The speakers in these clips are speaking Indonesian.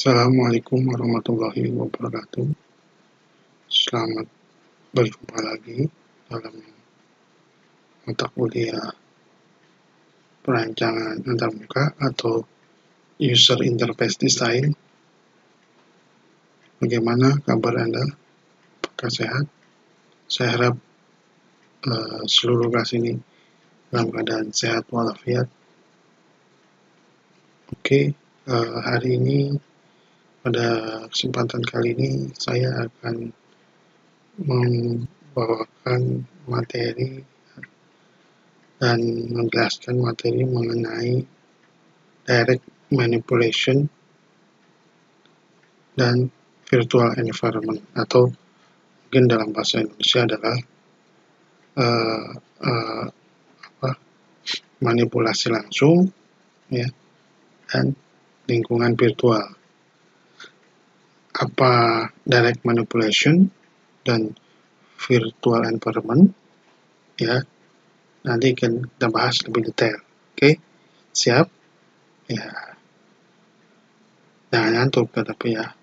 Assalamualaikum warahmatullahi wabarakatuh. Selamat berjumpa lagi dalam mata kuliah perancangan antarmuka atau User Interface Design. Bagaimana kabar Anda? Apakah sehat? Saya harap seluruh kelas ini dalam keadaan sehat walafiat. Oke, hari ini pada kesempatan kali ini saya akan membawakan materi dan menjelaskan materi mengenai direct manipulation dan virtual environment, atau mungkin dalam bahasa Indonesia adalah manipulasi langsung, ya, dan lingkungan virtual. Apa direct manipulation dan virtual environment, ya, nanti akan kita bahas lebih detail. Oke, siap? Ya, jangan ngantuk, tetapi ya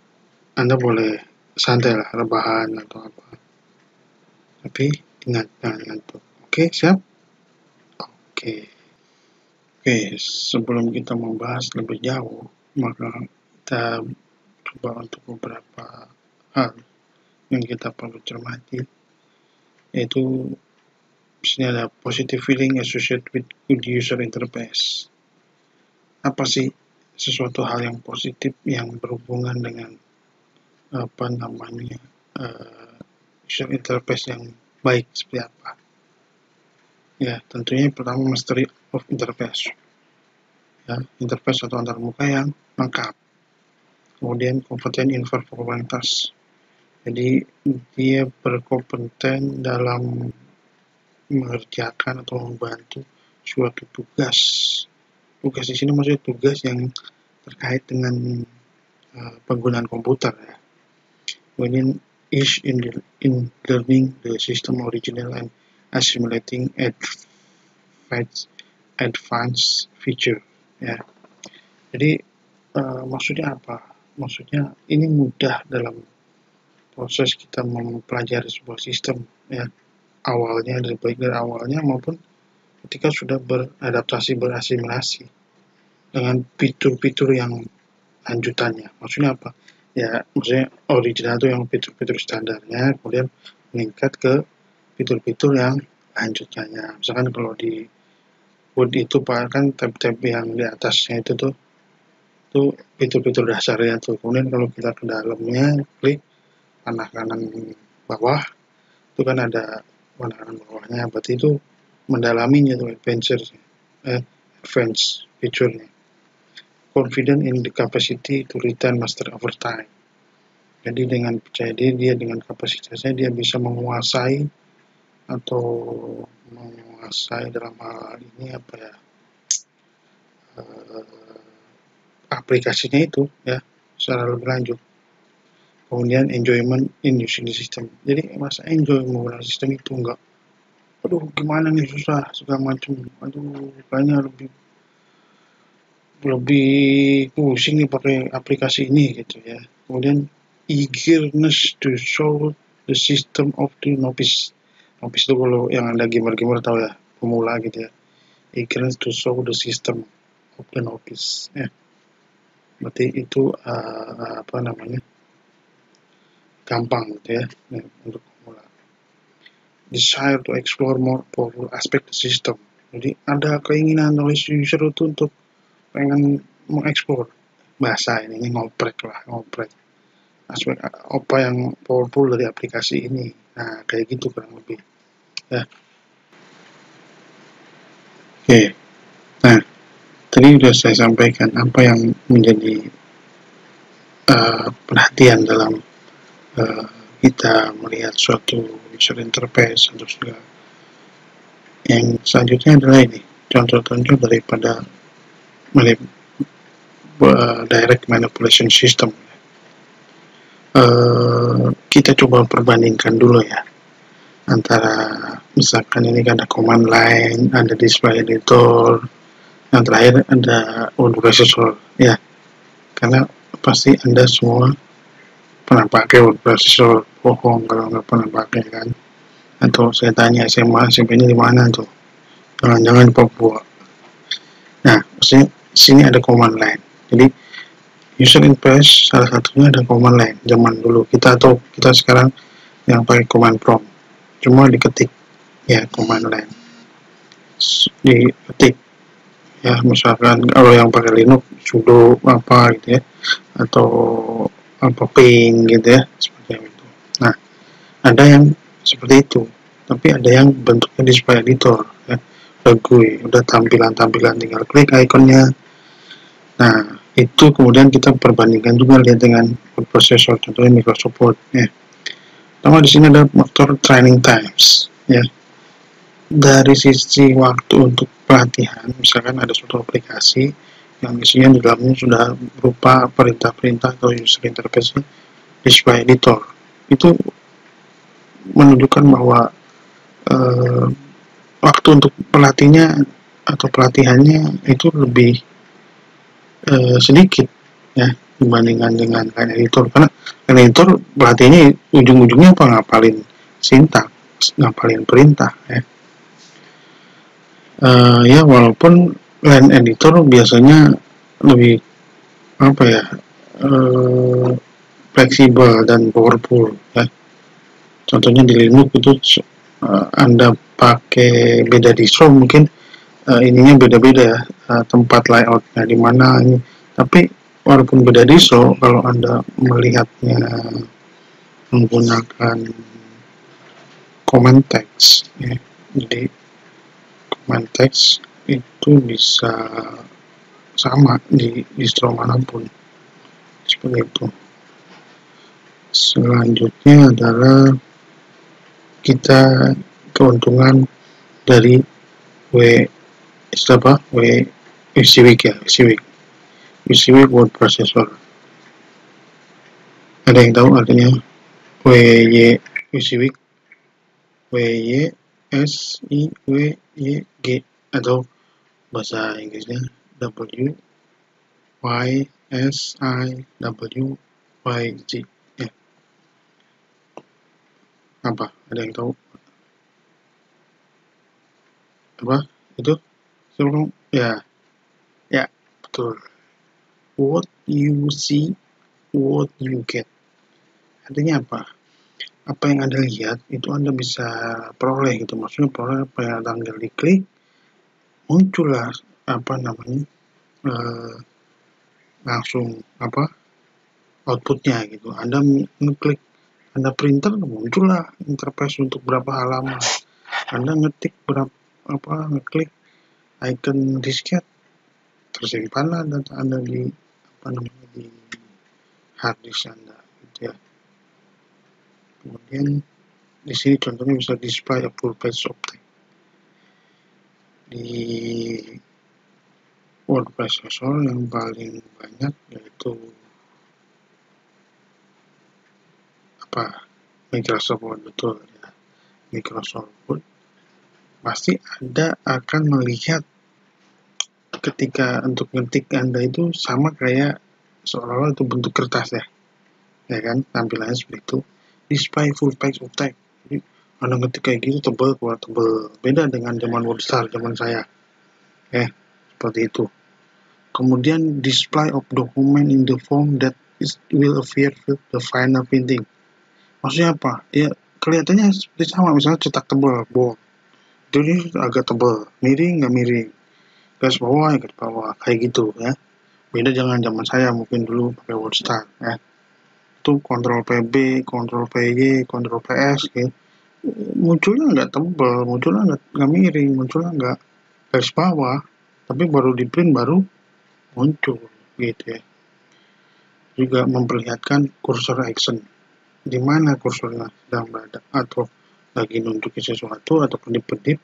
Anda boleh santai lah, rebahan atau apa, tapi ingat jangan ngantuk. Oke, siap? Oke, sebelum kita membahas lebih jauh, maka kita coba untuk beberapa hal yang kita perlu cermati, yaitu di sini ada positive feeling associated with good user interface. Apa sih sesuatu hal yang positif yang berhubungan dengan user interface yang baik seperti apa? Ya, tentunya pertama mastery of interface. Ya, interface atau antarmuka yang lengkap. Kemudian kompeten interface. Jadi dia berkompeten dalam mengerjakan atau membantu suatu tugas. Tugas di sini maksudnya tugas yang terkait dengan penggunaan komputer, ya. Kemudian is in learning the system original and assimilating advanced feature, ya. Jadi maksudnya apa? Maksudnya ini mudah dalam proses kita mempelajari sebuah sistem, ya, awalnya, baik dari awalnya maupun ketika sudah beradaptasi, berasimilasi dengan fitur-fitur yang lanjutannya. Maksudnya apa? Ya, maksudnya original itu yang fitur-fitur standarnya, kemudian meningkat ke fitur-fitur yang lanjutannya. Misalkan kalau di Word itu kan tab-tab yang di atasnya itu fitur-fitur dasarnya tuh. Kemudian kalau kita ke dalamnya, klik panah kanan bawah, itu kan ada panah kanan bawahnya, berarti itu mendalaminya tuh, advanced feature-nya. Confident in the capacity to retain master over time. Jadi dengan percaya diri dia, dengan kapasitasnya dia bisa menguasai dalam hal ini aplikasinya itu, ya, secara lebih lanjut. Kemudian enjoyment in using the system. Jadi masa enjoy menggunakan sistem itu, enggak aduh gimana nih, susah segala macam, aduh kayaknya lebih pusing nih pakai aplikasi ini gitu, ya. Kemudian eagerness to show the system of the novice. Novice itu kalau yang Anda gamer tahu, ya, pemula gitu, ya. Eagerness to show the system of the novice, ya. Berarti itu gampang gitu, ya, untuk pemula. Desire to explore more powerful aspect the system. Jadi ada keinginan user itu untuk pengen mengeksplor bahasa ini ngoprek aspek apa yang powerful dari aplikasi ini. Nah, kayak gitu kurang lebih, ya. Oke. Nah, tadi sudah saya sampaikan apa yang menjadi perhatian dalam kita melihat suatu user interface atau segala. Yang selanjutnya adalah ini contoh-contoh daripada direct manipulation system. Kita coba perbandingkan dulu, ya, antara misalkan ini ada command line, ada display editor, yang terakhir ada word processor, ya. Karena pasti Anda semua pernah pakai word processor. Bohong kalau nggak pernah pakai kan. Atau saya tanya SMA, SMP-nya di mana tuh? Jangan-jangan di Papua. Nah, maksudnya sini ada command line. Jadi user interface salah satunya ada command line. Zaman dulu kita sekarang yang pakai command prompt. Cuma diketik ya command line. Diketik ya, misalkan kalau yang pakai Linux sudo apa gitu ya, atau apa ping gitu ya, seperti itu. Nah, ada yang seperti itu, tapi ada yang bentuknya display editor ya, udah tampilan tinggal klik ikonnya. Nah, itu kemudian kita perbandingkan juga lihat dengan processor, contohnya Microsoft Word ya. Pertama di sini ada faktor training times ya. Dari sisi waktu untuk pelatihan, misalkan ada suatu aplikasi yang isinya di dalamnya sudah berupa perintah-perintah atau user interface display editor, itu menunjukkan bahwa waktu untuk pelatihnya atau pelatihannya itu lebih sedikit ya dibandingkan dengan line editor, karena line editor pelatihnya ujung-ujungnya apa, ngapalin sintaks, ngapalin perintah ya. Ya walaupun line editor biasanya lebih apa ya, fleksibel dan powerful ya. Contohnya di Linux itu Anda pakai beda distro mungkin ininya beda-beda ya, tempat layoutnya di mana ini. Tapi walaupun beda distro, kalau Anda melihatnya menggunakan command text ya, jadi command text itu bisa sama di distro manapun, seperti itu. Selanjutnya adalah kita keuntungan dari WYSIWYG ya, WYSIWYG word processor. Ada yang tahu artinya WYSIWYG? WYSIWYG atau bahasa Inggrisnya WYSIWYG ya. Apa? Ada yang tahu? Apa? Itu? Sebelum ya, betul. What you see, what you get. Artinya apa? Apa yang Anda lihat itu Anda bisa peroleh gitu. Maksudnya peroleh apa yang Anda diklik, muncullah apa namanya, langsung apa outputnya gitu. Anda ngeklik, Anda printer, muncullah interface untuk berapa halaman. Anda ngetik ngeklik icon disket, tersimpanlah data Anda di di hard disk Anda gitu ya. Kemudian di sini contohnya bisa display a full page of text. Di word processor yang paling banyak yaitu Microsoft Word, betul ya. Microsoft Word pasti Anda akan melihat ketika untuk ngetik Anda itu sama kayak seolah-olah itu bentuk kertas ya kan, tampilannya seperti itu. Display full page of text, jadi Anda ngetik kayak gitu tebal, beda dengan zaman WordStar zaman saya ya, seperti itu. Kemudian display of document in the form that will appear with the final printing. Maksudnya apa? Ya kelihatannya seperti sama, misalnya cetak tebal, bold, jadi agak tebal, miring nggak miring, garis bawah kayak gitu ya. Beda jangan zaman saya mungkin dulu pakai WordStar ya. Itu Ctrl PB, Ctrl PY, Ctrl PS gitu. Munculnya nggak tebal, munculnya nggak miring, munculnya nggak garis bawah, tapi baru di print baru muncul gitu ya. Juga memperlihatkan cursor action, di mana kursornya sedang berada, atau lagi nunjukin sesuatu, atau kedip-kedip,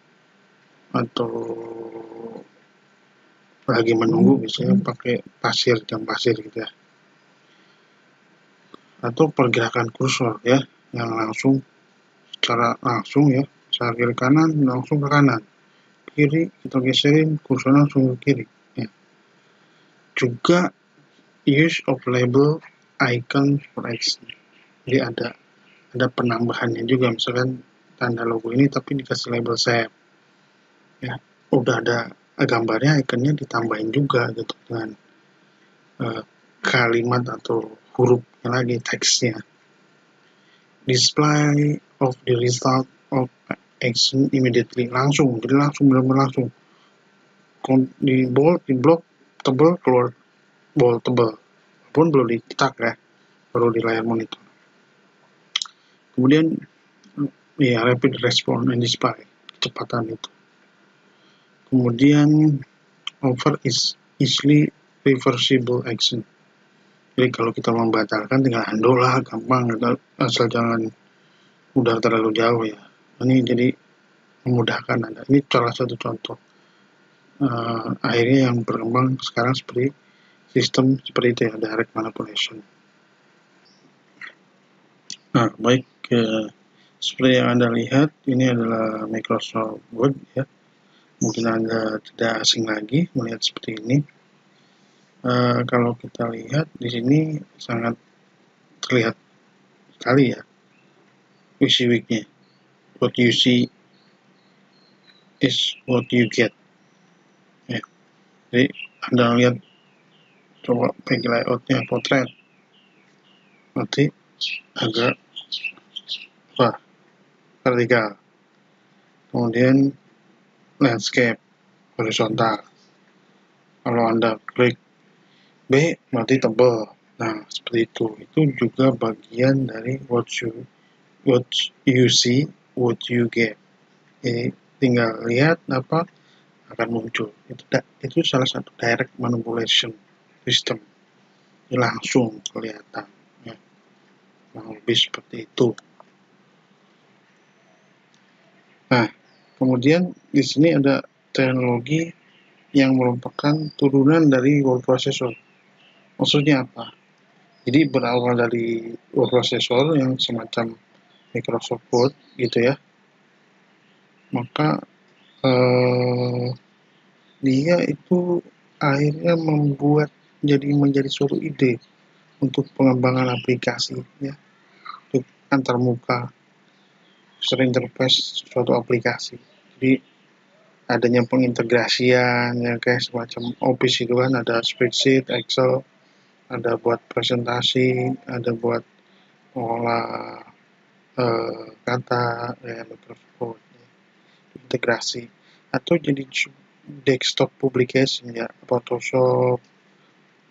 atau lagi menunggu, misalnya pakai jam pasir gitu ya. Atau pergerakan kursor ya, yang secara langsung ya, secara kiri kanan langsung ke kanan, kiri kita geserin kursor langsung ke kiri ya. Juga use of label icon for action. Jadi ada penambahannya juga, misalkan tanda logo ini tapi dikasih label save. Ya, udah ada gambarnya, ikonnya ditambahin juga gitu dengan kalimat atau hurufnya lagi, teksnya. Display of the result of action immediately, langsung, jadi benar-benar langsung. Di bold, di block, tebel, keluar bold, tebel. Pun belum dicetak ya, baru di layar monitor. Kemudian ya rapid response and display, kecepatan itu. Kemudian over is easily reversible action. Jadi kalau kita membatalkan tinggal undo lah, gampang, asal jangan udah terlalu jauh ya. Ini jadi memudahkan Anda. Ini salah satu contoh. Akhirnya yang berkembang sekarang seperti sistem seperti itu ya, direct manipulation. Nah, baik, seperti yang Anda lihat, ini adalah Microsoft Word ya. Mungkin Anda tidak asing lagi melihat seperti ini. Kalau kita lihat di sini sangat terlihat sekali ya WYSIWYG-nya. What you see is what you get. Ya. Jadi Anda lihat, coba pakai layoutnya potret, nanti agak vertikal, kemudian landscape horizontal. Kalau Anda klik B berarti tebal. Nah, seperti itu. Itu juga bagian dari what you see, what you get. Jadi tinggal lihat apa akan muncul. Itu salah satu direct manipulation system. Ini langsung kelihatan. Ya. Lebih seperti itu. Nah, kemudian di sini ada teknologi yang merupakan turunan dari word processor. Maksudnya apa? Jadi berawal dari word processor yang semacam Microsoft Word gitu ya. Maka dia itu akhirnya menjadi suatu ide untuk pengembangan aplikasi ya, untuk antarmuka user interface suatu aplikasi. Jadi adanya pengintegrasian ya, kayak semacam Office itu kan, ada spreadsheet, Excel, ada buat presentasi, ada buat olah kata ya, Microsoft integrasi, atau jadi desktop publication ya, Photoshop,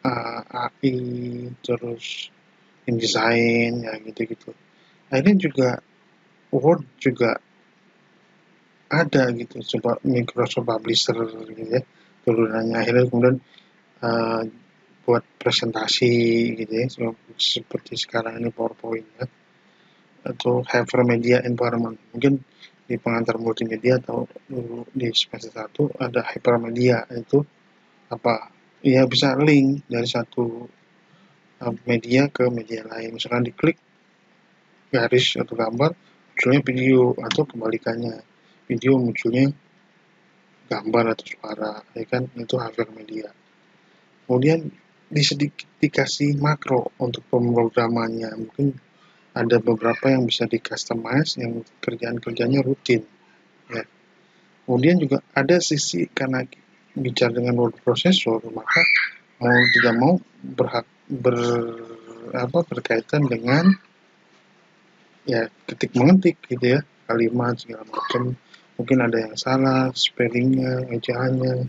AI, terus InDesign ya, gitu-gitu. Akhirnya juga Word juga ada gitu, coba Microsoft Publisher gitu ya, turunannya. Akhirnya kemudian buat presentasi gitu ya, seperti sekarang ini PowerPoint ya, atau hypermedia environment. Mungkin di pengantar multimedia atau di semester 1 ada hypermedia, itu apa ya, bisa link dari satu media ke media lain. Misalkan diklik garis atau gambar, munculnya video, atau kebalikannya, video munculnya gambar atau suara, ya kan, itu hypermedia. Kemudian dikasih makro untuk pemrogramannya, mungkin ada beberapa yang bisa di-customize, yang kerjaan-kerjanya rutin ya. Kemudian juga ada sisi, karena bicara dengan word processor, maka mau tidak mau berkaitan dengan ya ketik mengetik gitu ya, kalimat segala macam. Mungkin ada yang salah, spellingnya, ejaannya,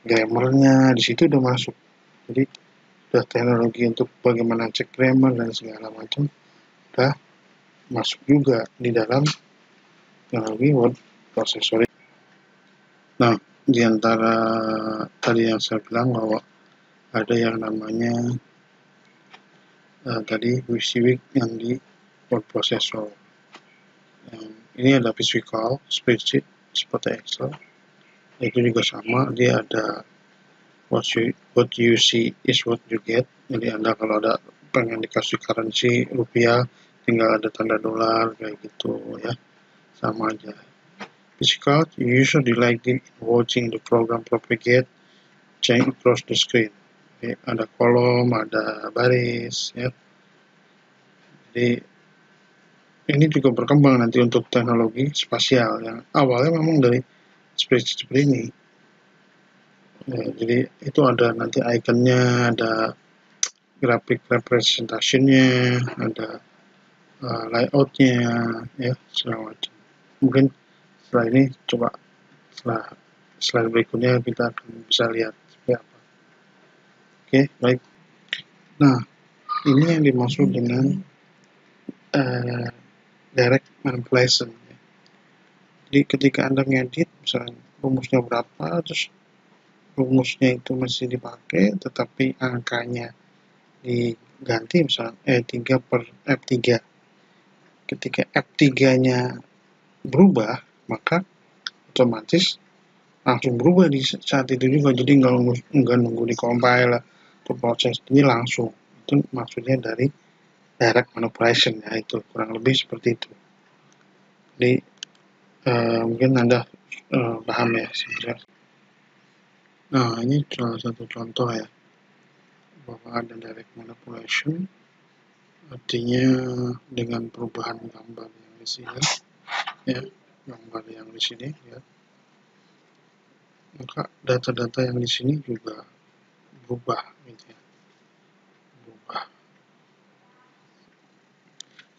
grammarnya, di situ udah masuk. Jadi udah teknologi untuk bagaimana cek grammar dan segala macam udah masuk juga di dalam teknologi word processor. Nah, di antara tadi yang saya bilang bahwa ada yang namanya tadi WYSIWYG yang di word processor. Ini ada visual spreadsheet seperti Excel. Itu juga sama, dia ada what you see is what you get. Jadi Anda kalau ada pengen dikasih currency rupiah, tinggal ada tanda dolar kayak gitu ya, sama aja. Physical, you usually like watching the program propagate change across the screen. Jadi ada kolom, ada baris, ya. Jadi ini juga berkembang nanti untuk teknologi spasial yang awalnya memang dari seperti ini. Ya, jadi itu ada nanti ikonnya, ada grafik representationnya, ada layoutnya, ya segala macam. Mungkin setelah ini coba setelah slide berikutnya kita akan bisa lihat seperti apa. Oke, baik. Nah, ini yang dimaksud dengan direct manipulation. Jadi ketika Anda ngedit, misalnya rumusnya berapa, terus rumusnya itu masih dipakai, tetapi angkanya diganti, misalnya E3 per F3. Ketika F3-nya berubah, maka otomatis langsung berubah di saat itu juga. Jadi nggak nunggu di compile atau proses, ini langsung. Itu maksudnya dari direct manipulation, ya, itu kurang lebih seperti itu. Jadi mungkin Anda paham ya sebenarnya. Nah, ini salah satu contoh ya, bahwa ada direct manipulation, artinya dengan perubahan gambar yang di sini, ya, gambar yang di sini, ya, maka data-data yang di sini juga berubah, gitu ya, berubah.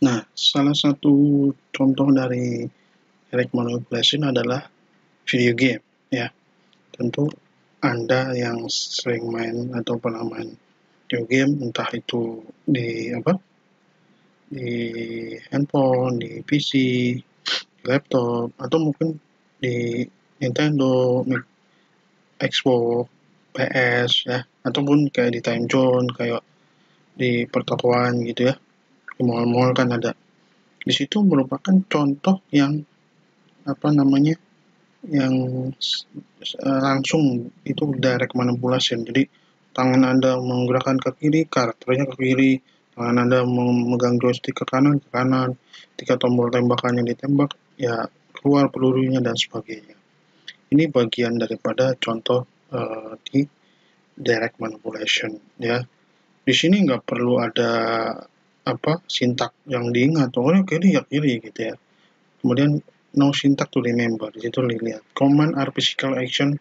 Nah, salah satu contoh dari direct manipulation adalah video game, ya. Tentu Anda yang sering main atau pernah main video game, entah itu di handphone, di PC, di laptop, atau mungkin di Nintendo, Xbox, PS, ya, ataupun kayak di time zone, kayak di pertokoan gitu ya, di mall-mall kan ada. Di situ merupakan contoh yang yang langsung itu direct manipulation. Jadi tangan Anda menggerakkan ke kiri, karakternya ke kiri, tangan Anda memegang joystick ke kanan, ketika tombol tembakannya ditembak, ya keluar pelurunya dan sebagainya. Ini bagian daripada contoh di direct manipulation, ya. Di sini nggak perlu ada sintak yang diingat, kiri ya kiri gitu ya. Kemudian no syntax to remember, di situ dilihat command are physical action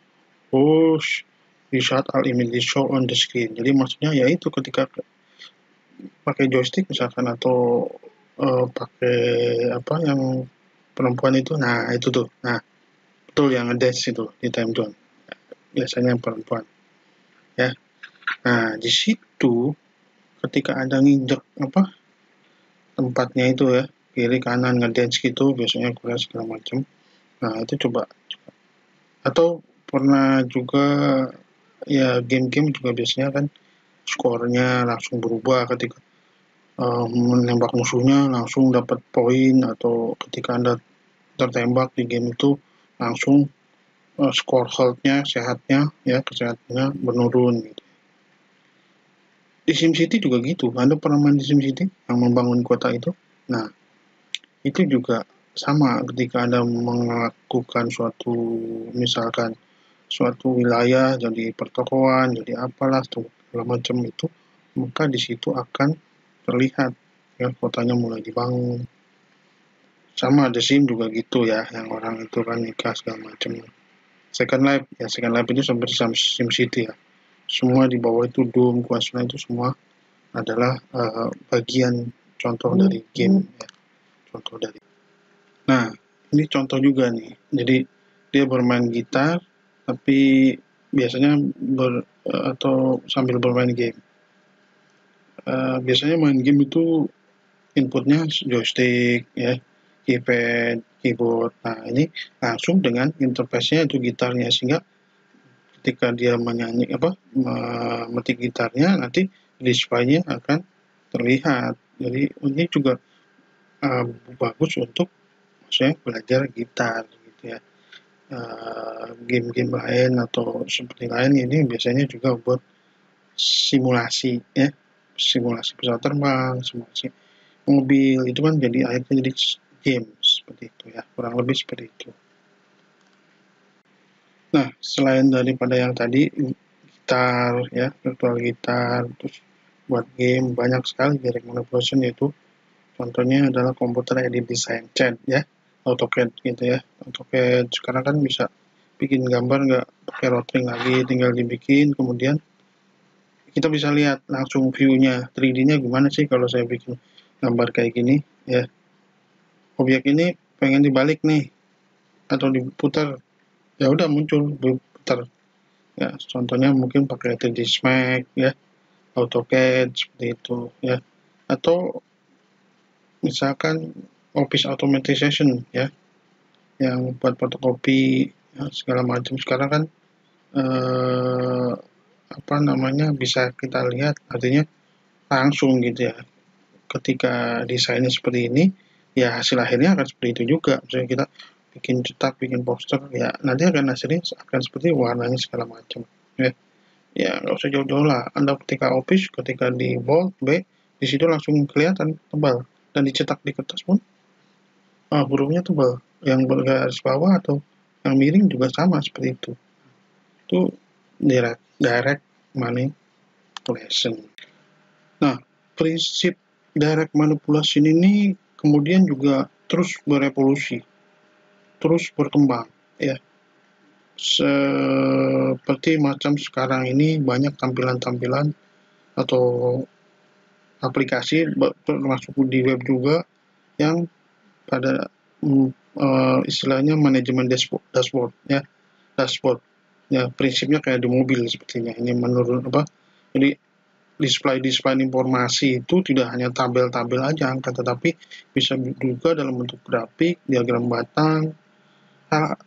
push result are immediately show on the screen. Jadi maksudnya yaitu ketika pakai joystick misalkan atau pakai yang perempuan itu, nah itu tuh, nah betul yang ngedance itu di time zone biasanya yang perempuan, ya. Nah di situ ketika ada nginjek tempatnya itu ya, kiri kanan ngedance gitu biasanya kuliah segala macam. Nah itu coba atau pernah juga ya, game-game juga biasanya kan skornya langsung berubah ketika menembak musuhnya langsung dapat poin, atau ketika Anda tertembak di game itu langsung skor health-nya, sehatnya ya, kesehatannya menurun gitu. Di SimCity juga gitu. Anda pernah main di SimCity yang membangun kota itu? Nah, itu juga sama ketika Anda melakukan misalkan suatu wilayah jadi pertokoan, jadi apalah segala macam itu, maka di situ akan terlihat ya kotanya mulai dibangun. Sama The Sim juga gitu ya, yang orang itu kan nikah segala macam. Second Life itu seperti SimCity ya. Semua di bawah itu Doom, Quest itu semua adalah bagian contoh dari game ya. Contoh dari. Nah, ini contoh juga nih. Jadi dia bermain gitar tapi biasanya atau sambil bermain game. Biasanya main game itu inputnya joystick ya, keypad, keyboard. Nah, ini langsung dengan interface-nya itu gitarnya, sehingga ketika dia memetik gitarnya, nanti display-nya akan terlihat. Jadi ini juga bagus untuk saya belajar gitar gitu ya. Game-game lain atau seperti lain ini biasanya juga buat simulasi ya, simulasi pesawat terbang, simulasi mobil, itu kan akhirnya jadi game seperti itu ya, kurang lebih seperti itu. Nah, selain daripada yang tadi, gitar ya, virtual gitar, terus buat game banyak sekali direct manipulation, yaitu contohnya adalah komputer edit design chat ya, AutoCAD gitu ya. AutoCAD sekarang kan bisa bikin gambar nggak pakai rotring lagi, tinggal dibikin, kemudian kita bisa lihat langsung view-nya 3D-nya gimana sih kalau saya bikin gambar kayak gini ya. Objek ini pengen dibalik nih atau diputar, ya udah muncul putar ya. Contohnya mungkin pakai 3D Max ya, AutoCAD seperti itu ya, atau misalkan Office Automation ya, yang buat fotokopi ya, segala macam. Sekarang kan apa namanya, bisa kita lihat artinya langsung gitu ya. Ketika desainnya seperti ini, ya hasil akhirnya akan seperti itu juga. Misalnya kita bikin cetak, bikin poster, ya nanti akan hasilnya akan seperti warnanya segala macam. Ya, ya nggak usah jauh-jauh lah. Anda ketika Office, ketika di bold B, di situ langsung kelihatan tebal, dan dicetak di kertas pun hurufnya tebal. Yang bergaris bawah atau yang miring juga sama seperti itu. Itu direct manipulation. Nah, prinsip direct manipulation ini kemudian juga terus berevolusi, terus berkembang ya. Seperti macam sekarang ini banyak tampilan-tampilan atau aplikasi termasuk di web juga yang pada istilahnya manajemen dashboard ya. Dashboard ya, prinsipnya kayak di mobil sepertinya. Ini menurut jadi display informasi itu tidak hanya tabel-tabel aja angka, tetapi bisa juga dalam bentuk grafik, diagram batang,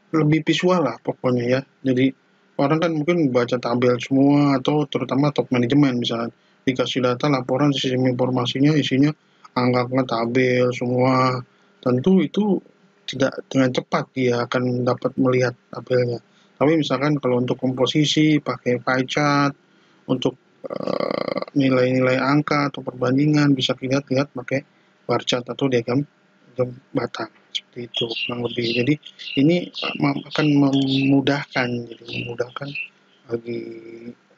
lebih visual lah pokoknya ya. Jadi orang kan mungkin baca tabel semua, atau terutama top manajemen misalnya dikasih data laporan sistem informasinya isinya angka-angka tabel semua, tentu itu tidak dengan cepat dia akan dapat melihat tabelnya. Tapi misalkan kalau untuk komposisi pakai pie chart, untuk nilai-nilai angka atau perbandingan bisa lihat pakai bar chart atau diagram batang seperti itu kurang lebih. Jadi ini akan memudahkan, bagi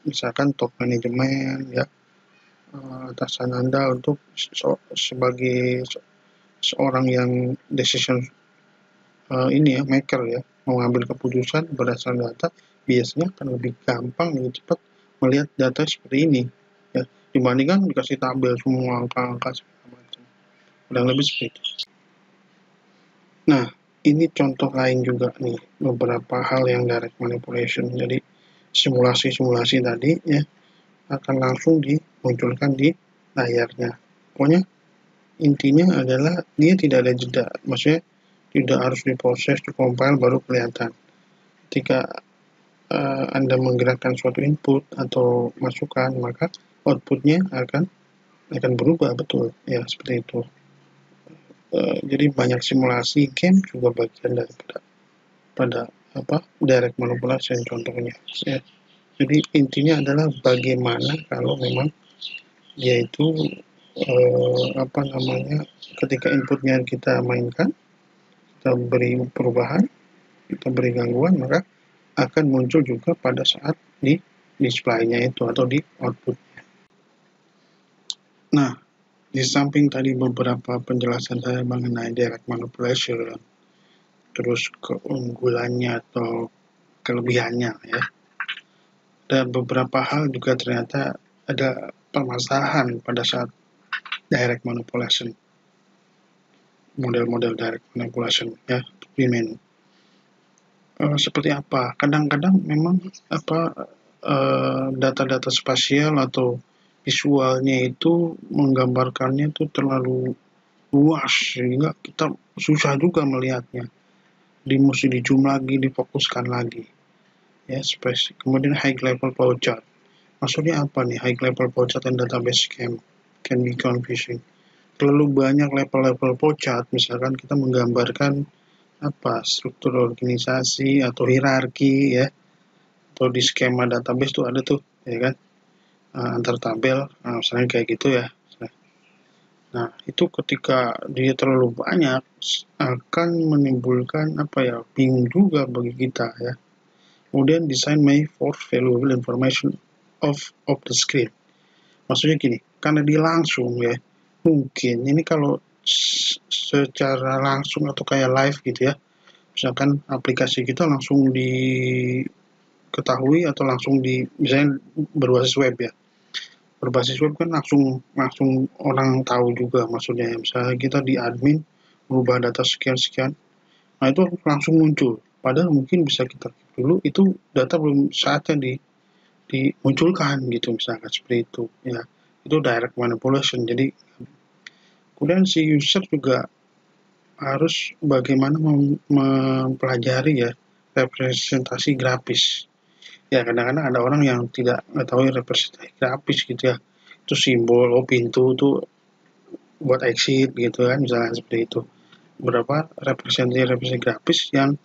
misalkan top manajemen ya, atasan Anda untuk sebagai seorang yang decision ini ya, maker ya, mengambil keputusan berdasarkan data, biasanya akan lebih gampang, lebih cepat melihat data seperti ini ya, dibandingkan dikasih tabel semua angka-angka segala macam. Kurang lebih seperti itu. Nah, ini contoh lain juga nih, beberapa hal yang direct manipulation. Jadi simulasi-simulasi tadi ya akan langsung dimunculkan di layarnya. Pokoknya intinya adalah dia tidak ada jeda, maksudnya tidak harus diproses, dikompil baru kelihatan. Ketika Anda menggerakkan suatu input atau masukan, maka outputnya akan berubah, betul ya, seperti itu. Jadi banyak simulasi game juga bagian daripada direct manipulation contohnya ya. Jadi intinya adalah bagaimana kalau memang yaitu ketika inputnya kita mainkan, kita beri perubahan, kita beri gangguan, maka akan muncul juga pada saat di display-nya itu atau di output-nya. Nah, di samping tadi beberapa penjelasan saya mengenai direct manipulation, terus keunggulannya atau kelebihannya ya, dan beberapa hal juga ternyata ada permasalahan pada saat direct manipulation, model-model direct manipulation ya, demand. Seperti apa? Kadang-kadang memang data-data spasial atau visualnya itu menggambarkannya itu terlalu luas sehingga kita susah juga melihatnya. Mesti di zoom lagi, difokuskan lagi. Ya, kemudian high level flowchart. Maksudnya apa nih high level flowchart and database can be confusing. Terlalu banyak level-level flowchart, misalkan kita menggambarkan struktur organisasi atau hierarki ya, atau di skema database tuh ada tuh ya kan, antar tabel, misalnya kayak gitu ya. Nah, itu ketika dia terlalu banyak akan menimbulkan bingung juga bagi kita ya. Kemudian design may for valuable information of the screen. Maksudnya gini, karena dia langsung ya, mungkin ini kalau secara langsung atau kayak live gitu ya, misalkan aplikasi kita langsung diketahui atau langsung misalnya berbasis web ya, berbasis web kan langsung orang tahu juga maksudnya ya. Misalnya kita di admin merubah data sekian-sekian, nah itu langsung muncul. Padahal mungkin bisa kita keep dulu, itu data belum saatnya dimunculkan gitu, misalkan seperti itu ya. Itu direct manipulation. Jadi kemudian si user juga harus bagaimana mempelajari ya representasi grafis. Ya kadang-kadang ada orang yang tidak mengetahui representasi grafis gitu ya. Itu simbol, pintu tuh buat exit gitu kan, misalnya seperti itu. Beberapa representasi grafis yang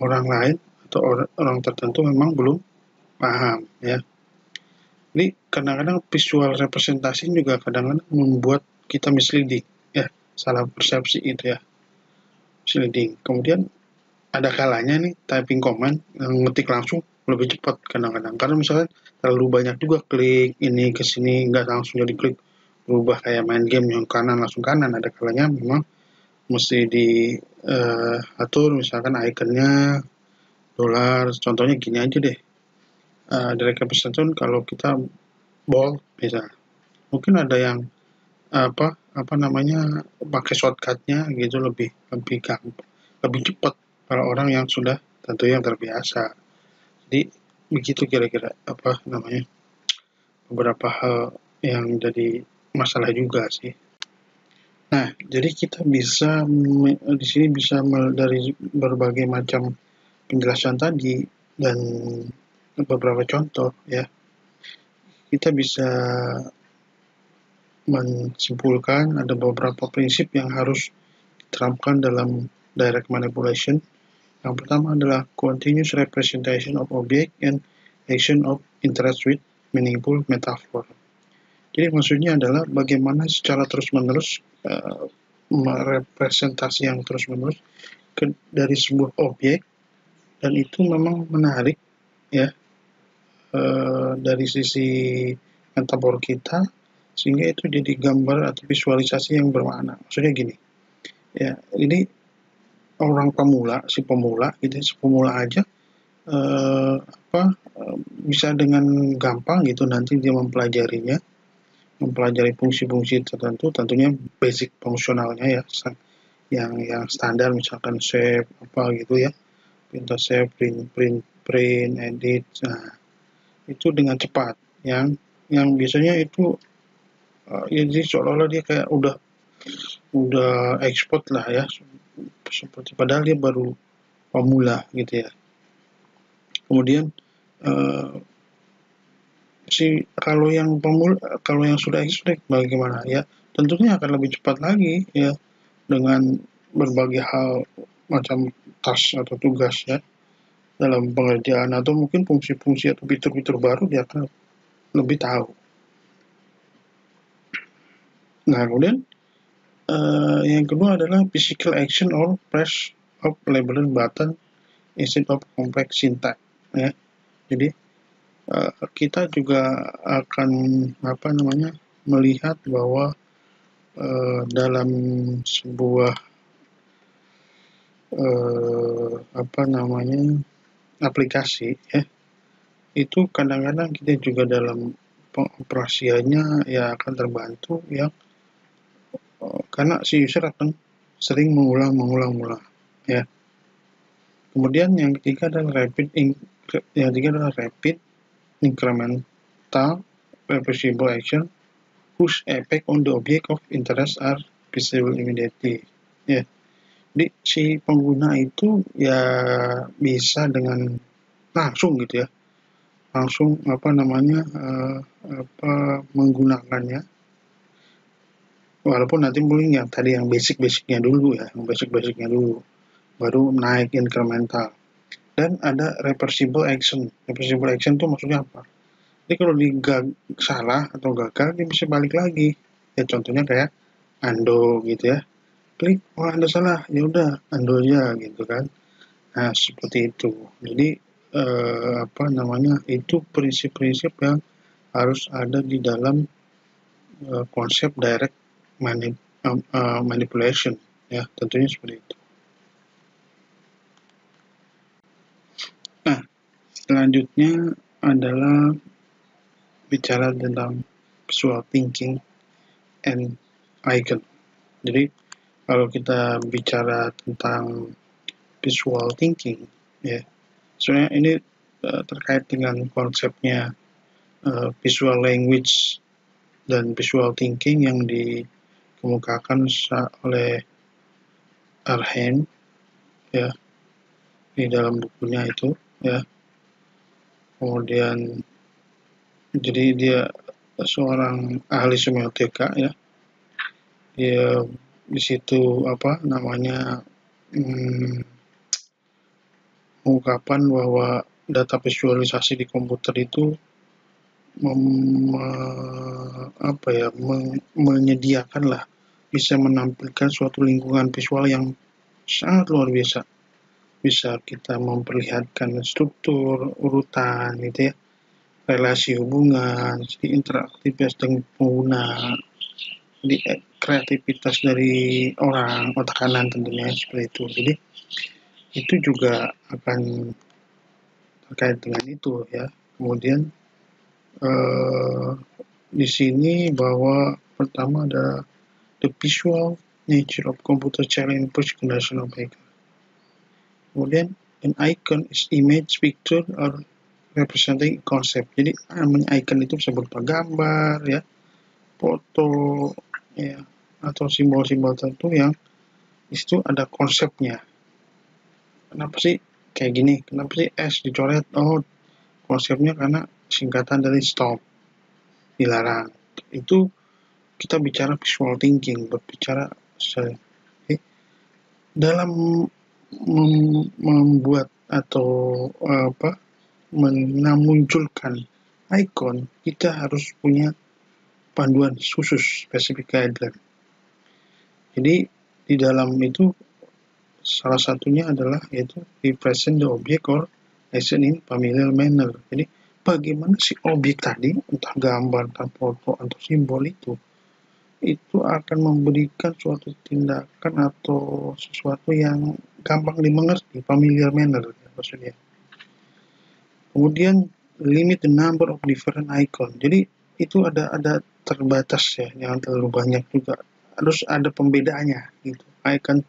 orang lain atau orang tertentu memang belum paham ya. Jadi kadang-kadang visual representasi juga kadang-kadang membuat kita misleading ya, salah persepsi itu ya, misleading. Kemudian ada kalanya nih typing command yang ngetik langsung lebih cepat kadang-kadang, karena misalnya terlalu banyak juga klik ini ke sini, nggak langsung jadi klik, berubah kayak main game yang kanan langsung kanan. Ada kalanya memang mesti diatur, misalkan ikonnya dolar, contohnya gini aja deh, direct representation kalau kita bold misalnya, mungkin ada yang apa namanya pakai shortcutnya gitu, lebih gampang, lebih cepat kalau orang yang sudah tentu yang terbiasa. Jadi begitu kira-kira apa namanya beberapa hal yang jadi masalah juga sih. Nah, jadi kita bisa di sini bisa dari berbagai macam penjelasan tadi dan beberapa contoh ya, kita bisa menyimpulkan ada beberapa prinsip yang harus diterapkan dalam direct manipulation. Yang pertama adalah continuous representation of object and action of interest with meaningful metaphor. Jadi maksudnya adalah bagaimana secara terus-menerus merepresentasi yang terus-menerus dari sebuah objek, dan itu memang menarik ya dari sisi metafor kita, sehingga itu jadi gambar atau visualisasi yang bermakna. Maksudnya gini ya, ini orang pemula, si pemula aja bisa dengan gampang gitu nanti dia mempelajari fungsi-fungsi tertentu, tentunya basic fungsionalnya ya, yang standar, misalkan save apa gitu ya, pintu save, print, edit. Nah, itu dengan cepat, yang biasanya itu jadi seolah-olah dia kayak udah expert lah ya, seperti padahal dia baru pemula gitu ya. Kemudian kalau yang sudah expert bagaimana ya, tentunya akan lebih cepat lagi ya, dengan berbagai hal macam task atau tugas ya dalam pengerjaan, atau mungkin fungsi-fungsi atau fitur-fitur baru dia akan lebih tahu. Nah, kemudian yang kedua adalah physical action or press of labeled button instead of complex syntax ya. Jadi kita juga akan melihat bahwa dalam sebuah aplikasi ya, itu kadang-kadang kita juga dalam pengoperasiannya ya akan terbantu ya, karena si user akan sering mengulang ya. Kemudian yang ketiga adalah rapid incremental reversible action whose effect on the object of interest are visible immediately ya. Jadi si pengguna itu ya bisa dengan langsung gitu ya, langsung menggunakannya, walaupun nanti mungkin yang tadi yang basic-basicnya dulu baru naik incremental. Dan ada reversible action itu maksudnya apa? Jadi kalau salah atau gagal, dia bisa balik lagi ya, contohnya kayak undo gitu ya, klik, Anda salah, ya udah undo aja gitu kan. Nah, seperti itu. Jadi itu prinsip-prinsip yang harus ada di dalam konsep direct manipulation, ya, tentunya seperti itu. Nah, selanjutnya adalah bicara tentang visual thinking and icon. Jadi kalau kita bicara tentang visual thinking, ya, sebenarnya ini terkait dengan konsepnya visual language dan visual thinking yang dikemukakan oleh Arnhem, ya, di dalam bukunya itu, ya. Kemudian jadi dia seorang ahli semiotika, ya. Dia di situ mengungkapkan bahwa data visualisasi di komputer itu menyediakan lah, bisa menampilkan suatu lingkungan visual yang sangat luar biasa. Bisa kita memperlihatkan struktur, urutan, gitu ya, relasi hubungan, interaktivitas dengan pengguna, jadi kreativitas dari orang, otak kanan tentunya seperti itu. Jadi itu juga akan terkait dengan itu, ya. Kemudian di sini bahwa pertama ada the visual nature of computer challenge first generation of icon. Kemudian an icon is image, picture, or representing concept. Jadi namanya icon itu bisa berupa gambar, ya, foto, ya, atau simbol-simbol tertentu yang di situ ada konsepnya. Kenapa sih kayak gini? Kenapa sih S dicoret? Oh, konsepnya karena singkatan dari stop, dilarang. Itu kita bicara visual thinking, berbicara dalam membuat atau memunculkan icon, kita harus punya panduan khusus, specific guideline. Jadi di dalam itu salah satunya adalah yaitu represent the object or action in familiar manner. Jadi bagaimana si objek tadi, entah gambar, entah foto, atau simbol itu akan memberikan suatu tindakan atau sesuatu yang gampang dimengerti, familiar manner maksudnya. Kemudian limit the number of different icon. Jadi itu ada terbatas, ya, jangan terlalu banyak juga. Harus ada pembedaannya gitu. Icon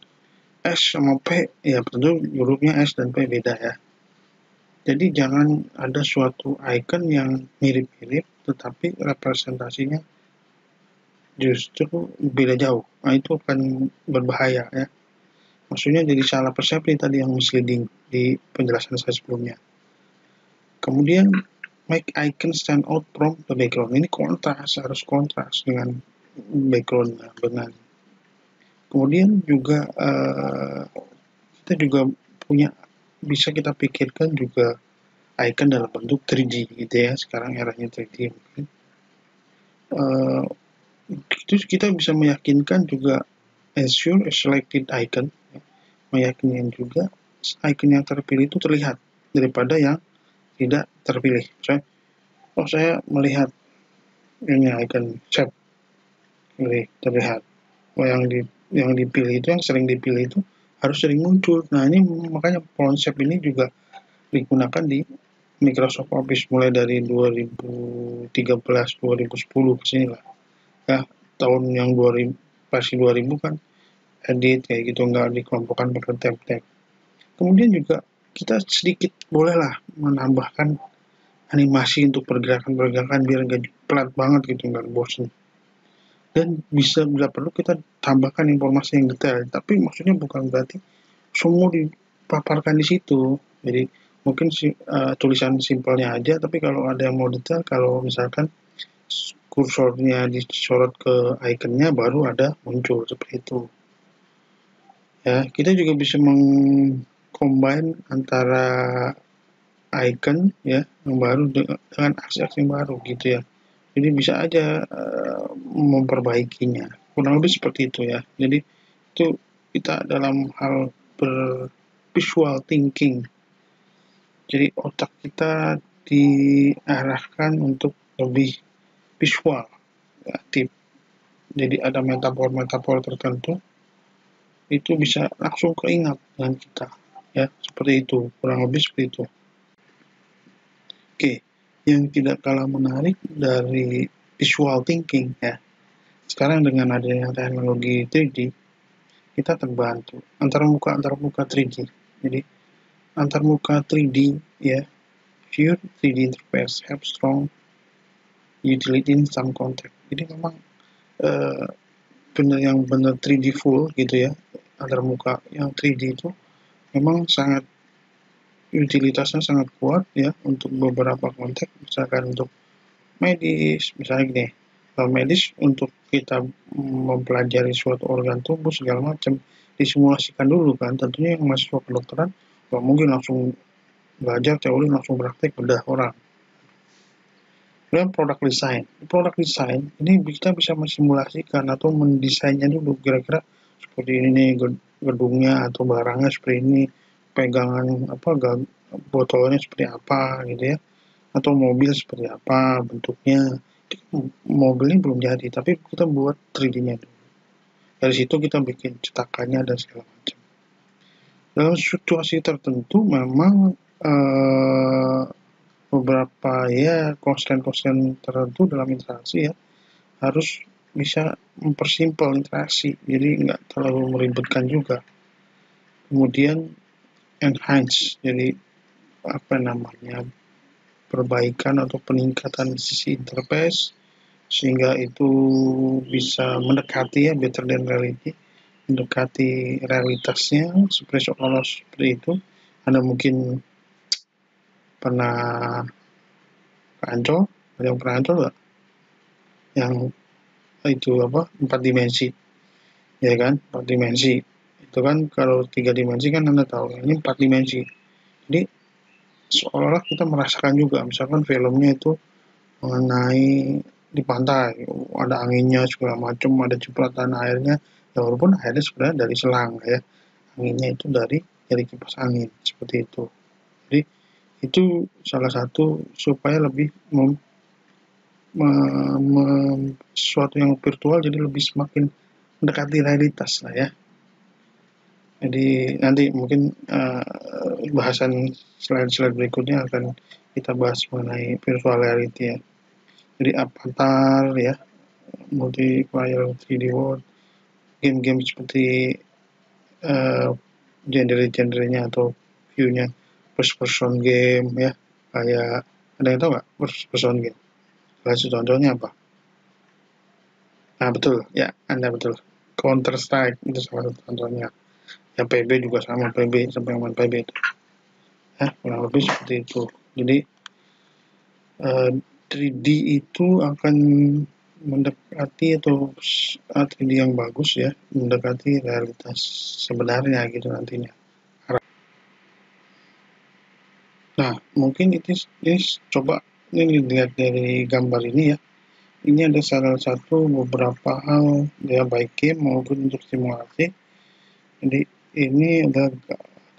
S sama P, ya tentu hurufnya S dan P beda, ya. Jadi jangan ada suatu icon yang mirip-mirip tetapi representasinya justru beda jauh. Nah, itu akan berbahaya, ya. Maksudnya jadi salah persepsi tadi yang misleading di penjelasan saya sebelumnya. Kemudian make icon stand out from the background. Ini harus kontras dengan background-nya, benar. Kemudian juga kita juga bisa kita pikirkan juga icon dalam bentuk 3D, gitu ya. Sekarang eranya 3D. Itu kita bisa meyakinkan juga ensure a selected icon, ya. Meyakinkan juga icon yang terpilih itu terlihat daripada yang tidak terpilih. Saya melihat ini icon shape ini terlihat. Yang dipilih itu, yang sering dipilih itu harus sering muncul. Nah, ini makanya konsep ini juga digunakan di Microsoft Office mulai dari 2013, 2010 ke sini lah. Ya, tahun yang 2000 kan edit kayak gitu, nggak dikelompokkan pakai tab-tab. Kemudian juga kita sedikit bolehlah menambahkan animasi untuk pergerakan-pergerakan biar nggak pelat banget gitu, nggak bosan. Dan bisa bila perlu kita tambahkan informasi yang detail, tapi maksudnya bukan berarti semua dipaparkan di situ. Jadi mungkin tulisan simpelnya aja, tapi kalau ada yang mau detail, kalau misalkan kursornya disorot ke ikonnya baru ada muncul seperti itu. Ya, kita juga bisa mengcombine antara icon, ya, yang baru dengan aksi-aksi yang baru gitu, ya. Jadi bisa aja memperbaikinya. Kurang lebih seperti itu, ya. Jadi itu kita dalam hal visual thinking. Jadi otak kita diarahkan untuk lebih visual, kreatif. Jadi ada metafor-metafor tertentu itu bisa langsung keingat dengan kita, ya seperti itu, kurang lebih seperti itu. Oke, yang tidak kalah menarik dari visual thinking ya. Sekarang dengan adanya teknologi 3D, kita terbantu antar muka 3D. Jadi antar muka 3D ya, pure 3D interface have strong utility in some context. Jadi memang benar 3D full gitu ya, antar muka yang 3D itu memang sangat utilitasnya sangat kuat ya untuk beberapa konteks, misalkan untuk medis, misalnya gini, medis untuk kita mempelajari suatu organ tubuh segala macam disimulasikan dulu kan, tentunya yang mahasiswa kedokteran nggak mungkin langsung belajar teori langsung praktek bedah orang. Kemudian product design ini kita bisa mensimulasikan atau mendesainnya dulu kira-kira seperti ini gedungnya atau barangnya seperti ini, pegangan botolnya seperti apa gitu ya, atau mobil seperti apa bentuknya. Mobilnya belum jadi tapi kita buat 3D-nya dulu. Dari situ kita bikin cetakannya dan segala macam. Dalam situasi tertentu memang beberapa ya konsten tertentu dalam interaksi ya harus bisa mempersimpel interaksi, jadi nggak terlalu meribetkan juga. Kemudian enhance, jadi perbaikan atau peningkatan sisi interface sehingga itu bisa mendekati ya better than reality, mendekati realitasnya seperti itu. Anda mungkin pernah Ancol, ada yang pernah Ancol nggak? Yang itu 4 dimensi, ya kan? 4 dimensi. Itu kan kalau 3 dimensi kan Anda tahu, ini 4 dimensi. Jadi seolah-olah kita merasakan juga, misalkan filmnya itu mengenai di pantai, ada anginnya segala macam, ada cipratan airnya, ya walaupun airnya sebenarnya dari selang ya, anginnya itu dari kipas angin, seperti itu. Jadi itu salah satu supaya lebih sesuatu yang virtual jadi lebih semakin mendekati realitas lah ya. Jadi nanti mungkin bahasan slide berikutnya akan kita bahas mengenai virtual reality ya. Jadi avatar ya, multiplayer 3D world, game-game seperti genre-genrenya atau view-nya first person game ya, kayak ada yang tahu nggak first person game? Contohnya apa? Nah betul, ya Anda betul. Counter Strike itu salah satu contohnya. Ya PB juga sama, PB sampai main PB itu. Ya kurang lebih seperti itu. Jadi 3D itu akan mendekati atau 3D yang bagus ya, mendekati realitas sebenarnya gitu nantinya. Nah, mungkin ini coba ini dilihat dari gambar ini ya. Ini ada salah satu beberapa hal ya baik game maupun untuk simulasi. Jadi ini ada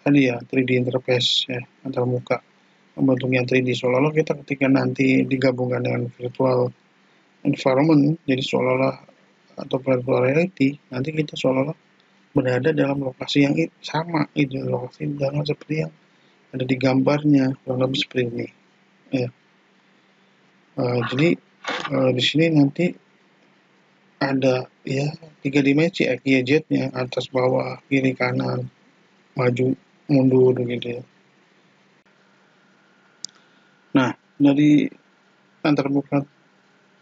tadi ya 3D interface ya antar muka, bentuknya 3D seolah-olah kita ketika nanti digabungkan dengan virtual environment, jadi seolah-olah atau virtual reality, nanti kita seolah-olah berada dalam lokasi yang sama, itu lokasi dalam seperti yang ada di gambarnya, kurang lebih seperti ini. Ya. Jadi di sini nanti ada ya 3 dimensi X, Y, Z-nya, atas, bawah, kiri, kanan, maju, mundur gitu ya. Nah, dari antarmuka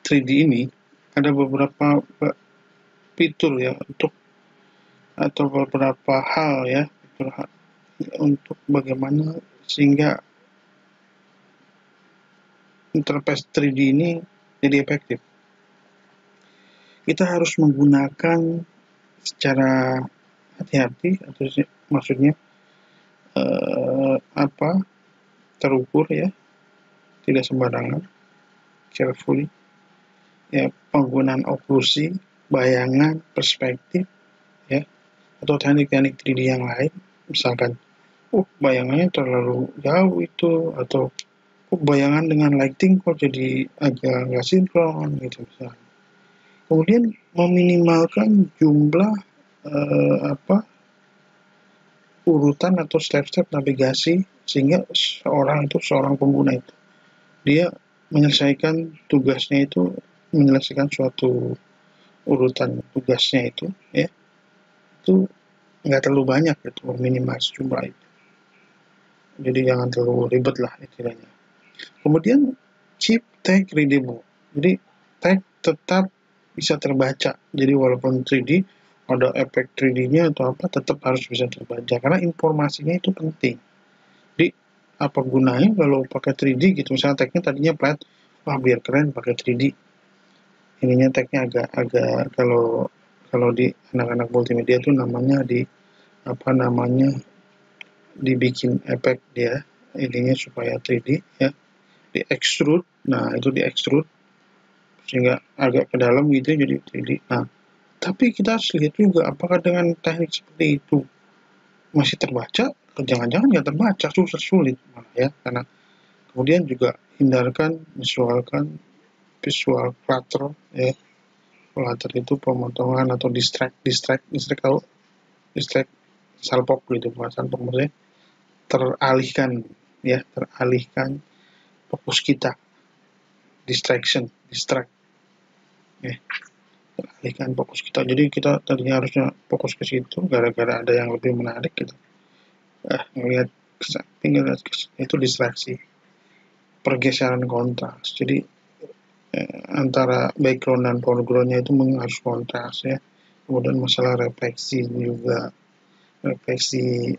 3D ini ada beberapa fitur ya atau beberapa hal ya untuk bagaimana sehingga interface 3D ini jadi efektif. Kita harus menggunakan secara hati-hati, atau maksudnya terukur ya, tidak sembarangan, carefully ya, penggunaan oklusi, bayangan, perspektif ya, atau teknik-teknik 3D yang lain, misalkan bayangannya terlalu jauh itu, atau bayangan dengan lighting kok jadi agak nggak sinkron gitu misalnya. Kemudian meminimalkan jumlah urutan atau step-step navigasi sehingga seorang pengguna itu dia menyelesaikan tugasnya itu menyelesaikan suatu urutan tugasnya itu ya itu nggak terlalu banyak gitu minimal jumlah itu. Jadi jangan terlalu ribet lah istilahnya. Kemudian chip tag readable. Jadi tag tetap bisa terbaca. Jadi walaupun 3D ada efek 3D-nya atau apa tetap harus bisa terbaca karena informasinya itu penting. Jadi apa gunanya kalau pakai 3D gitu misalnya tagnya tadinya flat, wah biar keren pakai 3D. Ininya tagnya agak kalau di anak-anak multimedia tuh namanya dibikin efek dia ininya supaya 3D ya di extrude. Nah itu di extrude sehingga agak ke dalam gitu jadi 3D. Nah tapi kita harus lihat juga apakah dengan teknik seperti itu masih terbaca, jangan-jangan nggak terbaca, sulit malah ya, karena kemudian juga hindarkan visual clutter ya. Clutter itu pemotongan atau distract tahu distract salpok gitu, bukan salpok maksudnya teralihkan fokus kita, distract ya, teralihkan fokus kita. Jadi kita tadinya harusnya fokus ke situ gara-gara ada yang lebih menarik gitu. Ngelihat ke samping itu distraksi, pergeseran kontras. Jadi antara background dan foregroundnya itu harus kontras ya. Kemudian masalah refleksi juga, refleksi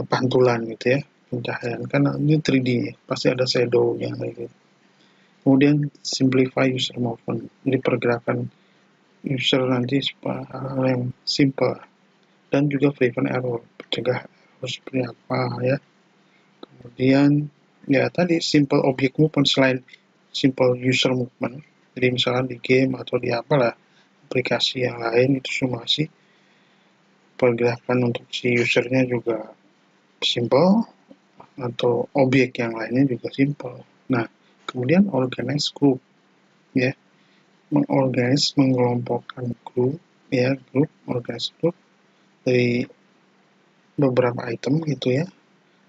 pantulan gitu ya, pencahayaan karena ini 3D pasti ada shadow-nya kayak gitu. Kemudian simplify user movement, jadi pergerakan user nanti hal yang simple dan juga prevent error, mencegah error seperti apa ya. Kemudian ya tadi simple object movement selain simple user movement, jadi misalnya di game atau di apalah aplikasi yang lain itu semua sih pergerakan untuk si usernya juga simple atau objek yang lainnya juga simple. Nah kemudian organize group ya, mengelompokkan grup ya, organize group dari beberapa item gitu ya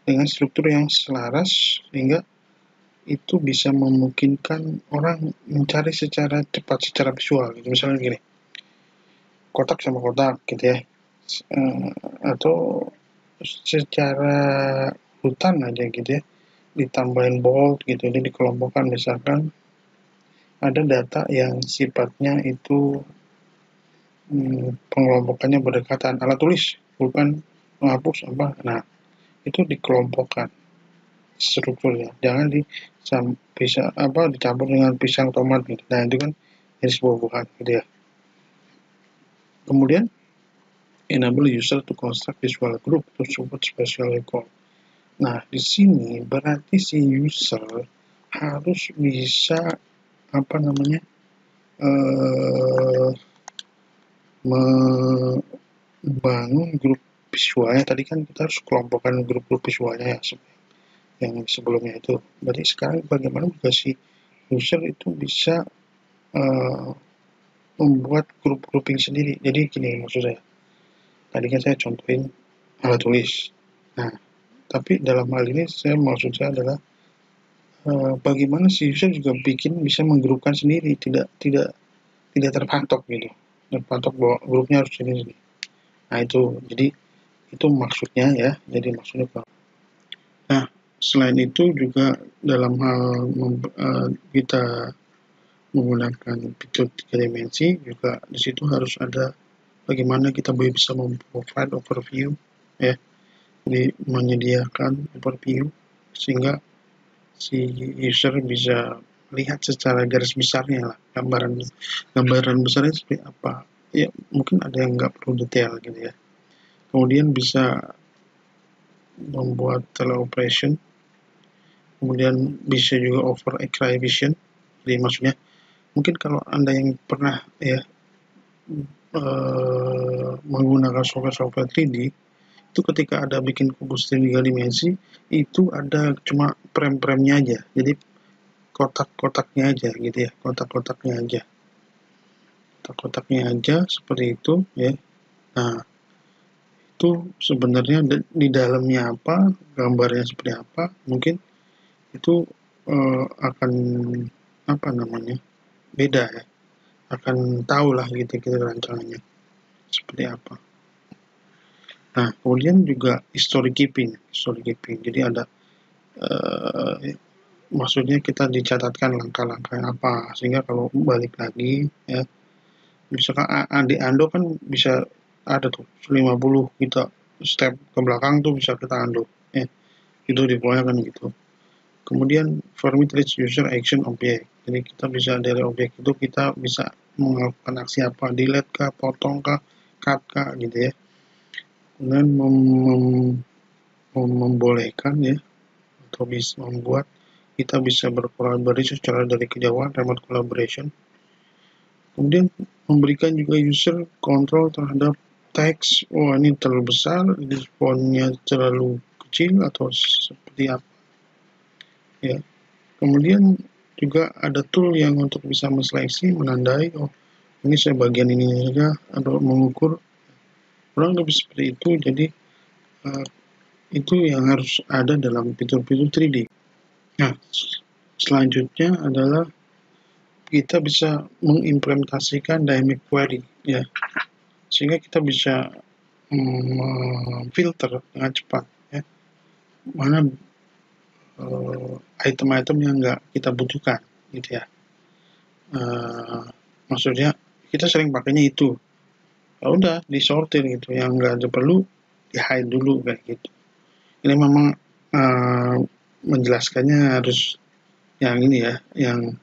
dengan struktur yang selaras sehingga itu bisa memungkinkan orang mencari secara cepat secara visual gitu. Misalnya gini, kotak sama kotak gitu ya, atau secara urutan aja gitu ya, ditambahin bold gitu, jadi dikelompokkan misalkan ada data yang sifatnya itu pengelompokannya berdekatan, alat tulis bukan menghapus apa, nah itu dikelompokkan strukturnya, jangan dicampur dengan pisang tomat gitu. Nah itu kan jenis buah-buahan gitu ya. Kemudian enable user to construct visual group to support special recall. Nah di sini berarti si user harus bisa membangun grup visualnya. Tadi kan kita harus kelompokkan grup-grup visualnya ya yang sebelumnya itu. Berarti sekarang bagaimana juga si user itu bisa membuat grup grouping sendiri. Jadi gini maksud saya, tadi kan saya contohin alat tulis. Nah tapi dalam hal ini maksud saya adalah bagaimana si user juga bisa menggrupkan sendiri, tidak terpatok gitu, terpatok bahwa grupnya harus sendiri. Nah itu jadi itu maksudnya ya, jadi maksudnya nah selain itu juga dalam hal kita menggunakan fitur 3 dimensi juga di situ harus ada bagaimana kita bisa memprovide overview ya, jadi menyediakan overview sehingga si user bisa lihat secara garis besarnya lah, gambaran besarnya seperti apa ya, mungkin ada yang nggak perlu detail gitu ya. Kemudian bisa membuat teleoperation, kemudian bisa juga over X-ray vision. Jadi maksudnya mungkin kalau Anda yang pernah ya menggunakan software 3D itu ketika ada bikin kubus 3 dimensi, itu ada cuma frame-framenya aja, jadi kotak-kotaknya aja gitu ya, kotak-kotaknya aja seperti itu ya. Nah, itu sebenarnya di dalamnya apa, gambarnya seperti apa, mungkin itu akan apa namanya, beda ya, akan tahu lah gitu kita rancangannya seperti apa. Nah, kemudian juga history keeping. Jadi ada maksudnya kita dicatatkan langkah-langkah apa, sehingga kalau balik lagi ya, misalkan di Ando kan bisa ada tuh 50 kita step ke belakang tuh bisa kita Ando ya, itu deploy kan gitu. Kemudian permit reach user action object, jadi kita bisa dari objek itu kita bisa melakukan aksi apa, delete kah, potong kah, cut kah gitu ya. Kemudian membolehkan ya, atau bisa membuat kita bisa berkolaborasi secara dari kejauhan, remote collaboration. Kemudian memberikan juga user control terhadap teks, ini terlalu besar, ini fontnya terlalu kecil atau seperti apa ya. Kemudian juga ada tool yang untuk bisa menseleksi, menandai, ini saya bagian ini saja, atau mengukur, kurang lebih seperti itu. Jadi itu yang harus ada dalam fitur-fitur 3D. Nah, selanjutnya adalah kita bisa mengimplementasikan dynamic query ya, sehingga kita bisa filter dengan cepat ya, mana item-item yang nggak kita butuhkan gitu ya. Maksudnya kita sering pakainya itu, udah disortir gitu, yang nggak ada perlu di hide dulu kayak gitu. Ini memang menjelaskannya harus yang ini ya, yang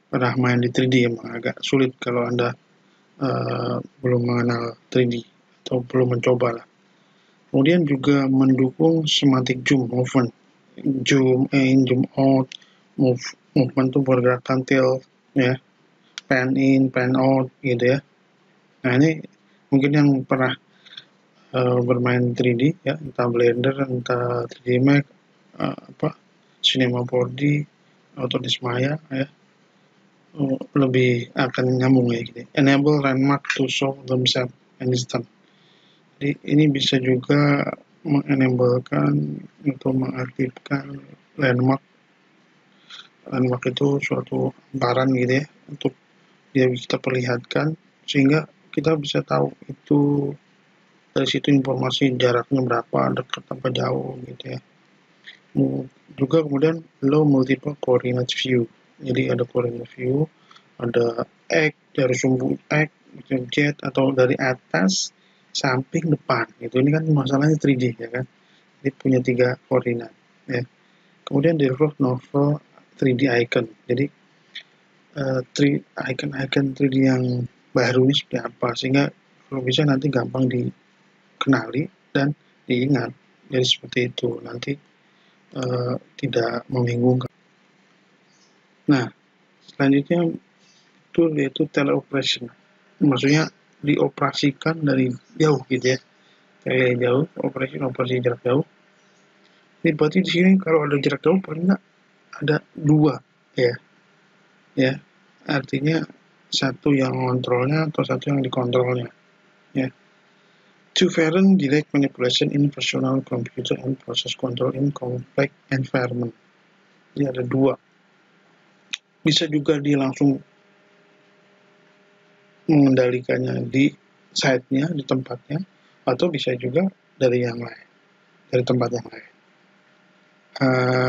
pernah main di 3D emang agak sulit kalau Anda belum mengenal 3D atau belum mencoba lah. Kemudian juga mendukung semantic zoom movement, zoom in, zoom out, movement itu pergerakan tail ya, pan in, pan out gitu ya. Nah, ini mungkin yang pernah bermain 3D ya, entah Blender, entah 3D Max, Cinema 4D atau Dismaya ya, lebih akan nyambung ya gitu. Enable landmark to show themselves and distance. Jadi ini bisa juga mengenablekan atau mengaktifkan landmark. Landmark itu suatu hamparan gitu ya, untuk dia kita perlihatkan sehingga kita bisa tahu itu dari situ informasi jaraknya berapa, dekat apa jauh gitu ya. Juga kemudian low multiple coordinate view. Jadi ada coordinate view, ada X dari sumbu X, Z atau dari atas, samping, depan. Gitu. Ini kan masalahnya 3D ya kan. Jadi punya 3 koordinat ya. Kemudian develop novel 3D icon. Jadi icon 3D yang baru ini seperti apa, sehingga kalau bisa nanti gampang dikenali dan diingat. Jadi seperti itu, nanti tidak membingungkan. Nah, selanjutnya tool yaitu teleoperation, maksudnya dioperasikan dari jauh gitu ya, kayak jauh, operasi jarak jauh. Ini berarti di sini kalau ada jarak jauh paling nggak ada 2 ya, artinya satu yang kontrolnya atau satu yang dikontrolnya ya. Two variant direct manipulation in personal computer and process control in complex environment. Jadi ada 2. Bisa juga dia langsung mengendalikannya di site-nya, di tempatnya, atau bisa juga dari yang lain, dari tempat yang lain.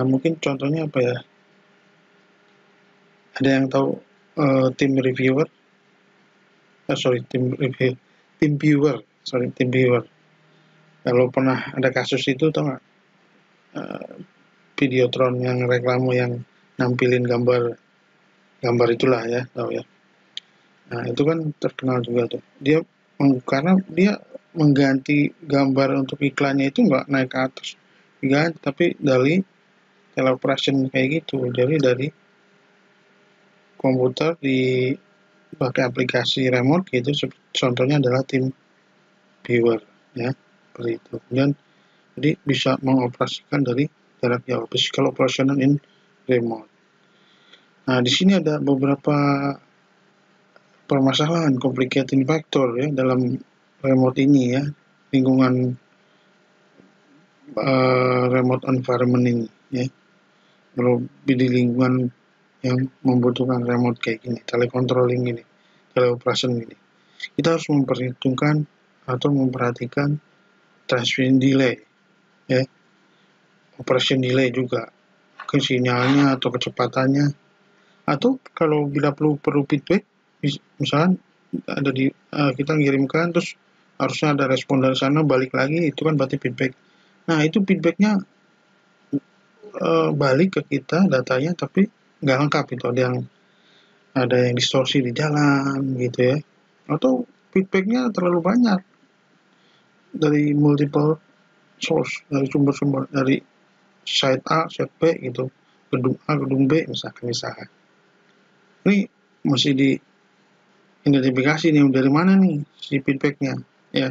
Mungkin contohnya apa ya? Ada yang tahu tim viewer? Kalau pernah ada kasus itu, tau nggak? Videotron yang reklame yang nampilin gambar itulah ya, tahu ya. Nah, itu kan terkenal juga tuh. Karena dia mengganti gambar untuk iklannya itu nggak naik ke atas, diganti, tapi dari teleoperation kayak gitu. Jadi dari komputer pakai aplikasi remote gitu. Contohnya adalah tim viewer ya. seperti itu. Kemudian jadi bisa mengoperasikan dari jarak jauh, physical operational in remote. Nah, di sini ada beberapa permasalahan, complicating factor ya dalam remote ini ya, lingkungan remote environment ini ya. Kalau di lingkungan yang membutuhkan remote kayak gini, telecontrolling ini, teleoperation ini, kita harus memperhitungkan atau memperhatikan transmission delay ya, operation delay juga, ke sinyalnya atau kecepatannya, atau kalau bila perlu feedback, misalkan ada di kita ngirimkan terus harusnya ada respon dari sana balik lagi, itu kan berarti feedback. Nah, itu feedbacknya balik ke kita datanya tapi nggak lengkap, itu ada yang distorsi di jalan gitu ya, atau feedbacknya terlalu banyak dari multiple source, dari sumber-sumber, dari site A, site B gitu, gedung A, gedung B misalkan. Ini mesti diidentifikasi nih dari mana nih si feedbacknya ya.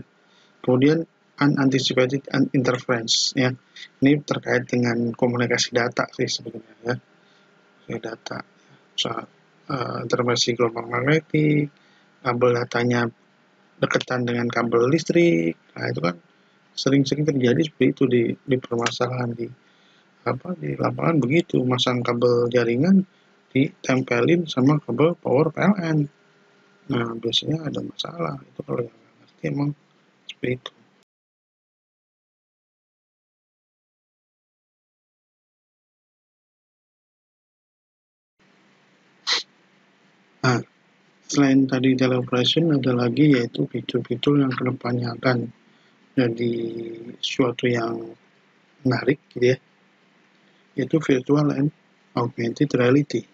Kemudian unanticipated interference ya. Ini terkait dengan komunikasi data sih sebenarnya ya. Data soal interferensi gelombang magnetik, kabel datanya deketan dengan kabel listrik. Nah, itu kan sering-sering terjadi seperti itu di permasalahan di lapangan begitu, masang kabel jaringan ditempelin sama kabel power PLN. Nah, biasanya ada masalah. Itu kalau yang nggak ngerti emang seperti itu. Nah, selain tadi teleoperation, ada lagi yaitu fitur-fitur yang kedepannya akan jadi suatu yang menarik gitu ya, yaitu virtual and augmented reality.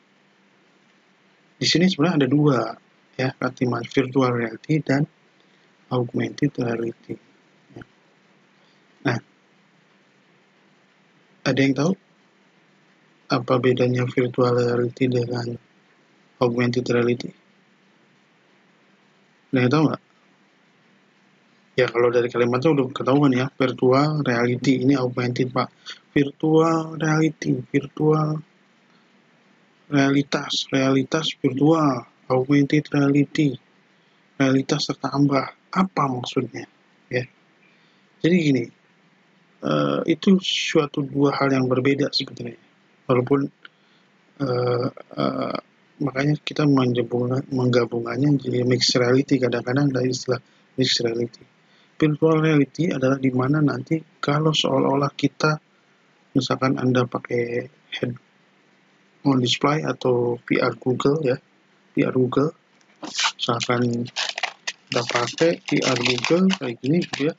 Di sini sebenarnya ada dua ya, katimat virtual reality dan augmented reality. Nah, ada yang tahu apa bedanya virtual reality dengan augmented reality? Ada yang tahu nggak? Ya, kalau dari kalimatnya udah ketahuan ya, virtual reality, ini augmented Pak. Virtual reality, virtual realitas virtual, augmented reality, realitas tertambah. Apa maksudnya? Ya, jadi gini, itu suatu dua hal yang berbeda sebetulnya. Walaupun makanya kita menggabungannya jadi mixed reality, kadang-kadang dari istilah mixed reality. Virtual reality adalah di mana nanti kalau seolah-olah kita, misalkan Anda pakai head on display atau VR Google ya, VR Google, misalkan kita pakai VR Google kayak gini gitu ya.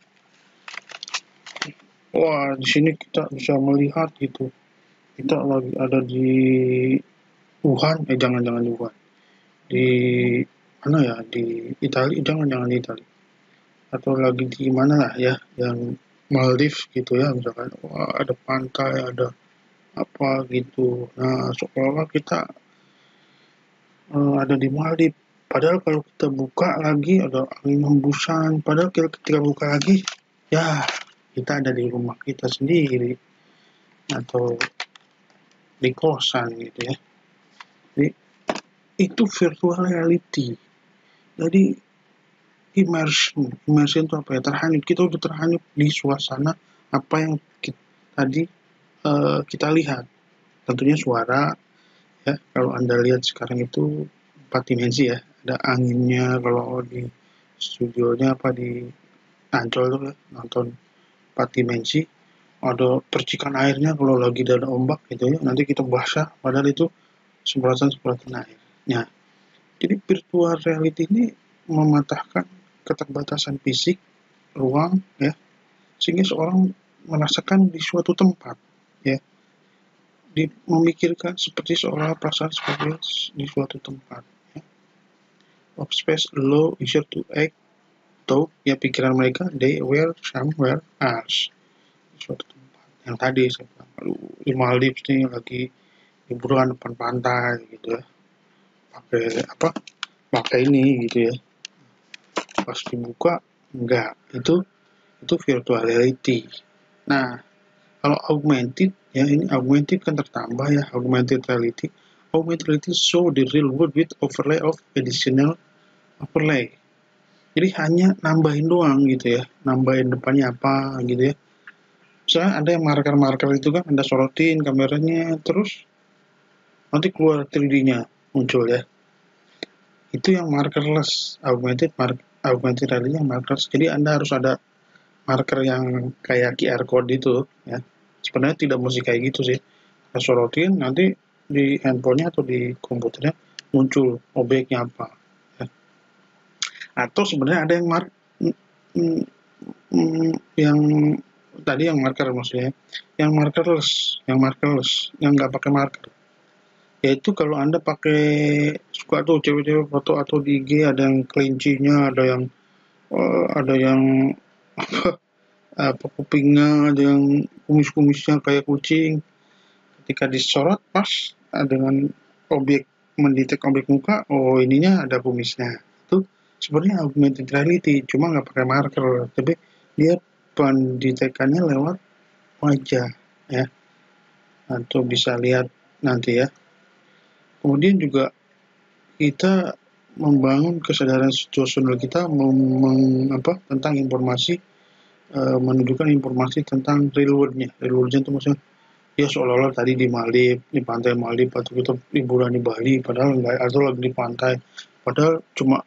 Wah, di sini kita bisa melihat gitu. Kita lagi ada di Wuhan, jangan di Wuhan. Di mana ya? Di Italia, jangan di Italia. Atau lagi di mana lah ya, yang Maldives gitu ya, misalkan. Wah, ada pantai, ada apa gitu. Nah, seolah kita ada di Maldives. Padahal kalau kita buka lagi ada angin hembusan. Padahal ketika buka lagi, ya kita ada di rumah kita sendiri atau di kosan gitu ya. Jadi itu virtual reality. Jadi immersion itu apa ya? Terhanyut. Kita udah terhanyut di suasana apa yang tadi kita lihat. Tentunya suara ya. Kalau Anda lihat sekarang itu 4 dimensi ya. Ada anginnya, kalau di studionya apa di Ancol tuh ya, nonton 4 dimensi. Ada percikan airnya kalau lagi ada ombak gitu ya. Nanti kita basah padahal itu semprotan air. Nah, jadi virtual reality ini mematahkan keterbatasan fisik, ruang, ya, sehingga seorang merasakan di suatu tempat, ya, memikirkan seperti seorang perasaan seperti di suatu tempat. Ya. Of space allow user to act, atau ya pikiran mereka they were somewhere else, di suatu tempat. Yang tadi saya bilang, di Maldives nih lagi liburan depan pantai gitu ya, pakai ini gitu ya, pas dibuka enggak, itu itu virtual reality. Nah, kalau augmented, ya ini augmented kan tertambah ya, augmented reality. Augmented reality show the real world with overlay of additional overlay. Jadi hanya nambahin doang gitu ya, nambahin depannya apa gitu ya. Misalnya ada yang marker-marker itu kan, Anda sorotin kameranya, terus nanti keluar 3D-nya muncul ya. Itu yang markerless, augmented reality yang markerless. Jadi Anda harus ada marker yang kayak QR code itu ya. Sebenarnya tidak mesti kayak gitu sih. Anda sorotin, nanti di handphonenya atau di komputernya muncul objeknya apa. Ya. Atau sebenarnya ada yang yang tadi yang marker maksudnya, yang markerless, yang nggak pakai marker. Yaitu kalau Anda pakai, suka tuh cewek-cewek foto atau di IG ada yang kelincinya, ada yang apa kupingnya, ada yang kumis-kumisnya kayak kucing. Ketika disorot pas dengan mendetek objek muka, oh ininya ada kumisnya. Itu sebenarnya augmented reality, cuma nggak pakai marker, tapi dia pendetekannya lewat wajah ya, atau bisa lihat nanti ya. Kemudian juga kita membangun kesadaran situasional kita tentang informasi, menunjukkan informasi tentang real world-nya. Real world-nya itu maksudnya ya seolah-olah tadi di Maldives, di pantai Maldives, atau kita liburan di Bali, padahal enggak, atau lagi di pantai, padahal cuma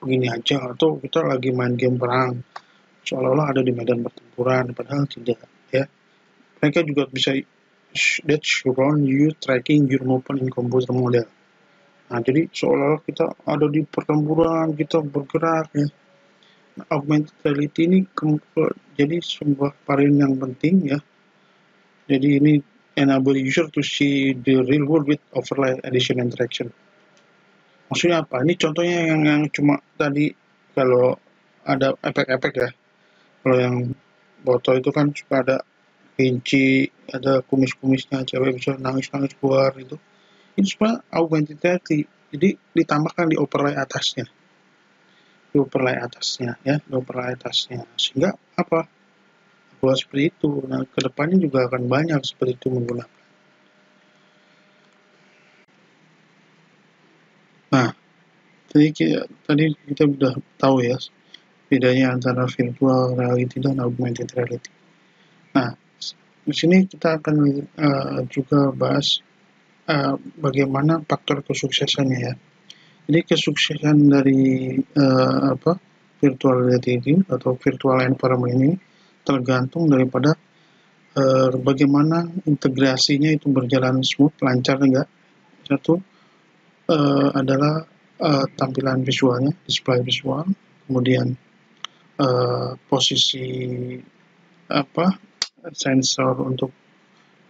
begini aja, atau kita lagi main game perang, seolah-olah ada di medan pertempuran, padahal tidak ya. Mereka juga bisa that surround you tracking your movement in computer model. Nah, jadi seolah-olah kita ada di pertempuran, kita bergerak ya. Nah, augmented reality ini jadi sebuah varian yang penting ya. Jadi ini enable user to see the real world with overlay addition interaction. Maksudnya apa? Ini contohnya yang cuma tadi kalau ada efek-efek ya. Kalau yang foto itu kan suka ada kelinci, ada kumis-kumisnya, cewek bisa nangis-nangis keluar itu. Ini sebenarnya augmented reality. Jadi ditambahkan di overlay atasnya. Di overlay atasnya ya, di overlay atasnya. Sehingga apa? Buat seperti itu. Nah, kedepannya juga akan banyak seperti itu menggunakan. Nah, tadi kita sudah tahu ya bedanya antara virtual reality dan augmented reality. Nah, di sini kita akan juga bahas bagaimana faktor kesuksesannya ya. Jadi kesuksesan dari virtual reality ini atau virtual environment ini tergantung daripada bagaimana integrasinya itu berjalan smooth, lancar enggak. Satu adalah tampilan visualnya, display visual, kemudian posisi sensor untuk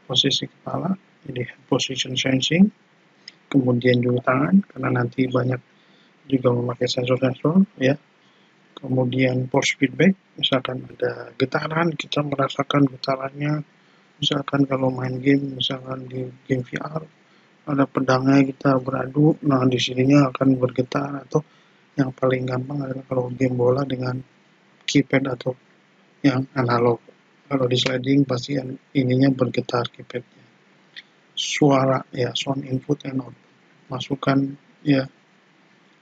posisi kepala, jadi position sensing, kemudian juga tangan karena nanti banyak juga memakai sensor-sensor ya. Kemudian force feedback, misalkan ada getaran, kita merasakan getarannya. Misalkan kalau main game, misalkan di game VR, ada pedangnya kita beradu, nah di sininya akan bergetar. Atau yang paling gampang adalah kalau game bola dengan keypad atau yang analog. Kalau di sliding pasti ininya bergetar keypadnya. Suara ya, sound input and output, masukan ya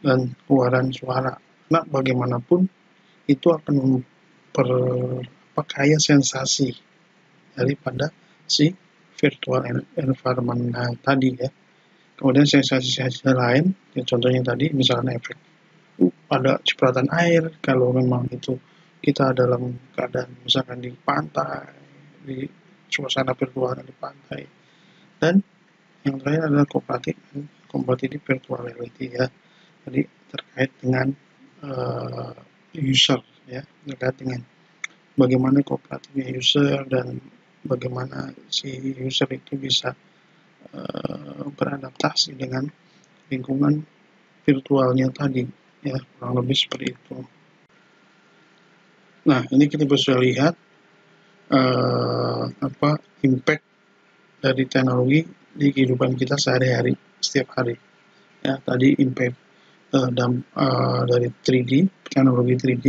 dan keluaran suara. Nah, bagaimanapun itu akan memperkaya sensasi daripada si virtual environment tadi ya. Kemudian sensasi-sensasi lain, ya contohnya tadi misalnya efek ada cipratan air, kalau memang itu kita dalam keadaan misalkan di pantai, di suasana virtual di pantai. Dan yang terakhir adalah competitive virtual reality ya. Jadi terkait dengan user ya, terkait dengan bagaimana kooperatifnya user dan bagaimana si user itu bisa beradaptasi dengan lingkungan virtualnya tadi ya, kurang lebih seperti itu. Nah, ini kita bisa lihat impact dari teknologi di kehidupan kita sehari-hari, setiap hari. Ya, tadi impact dari 3D, teknologi 3D,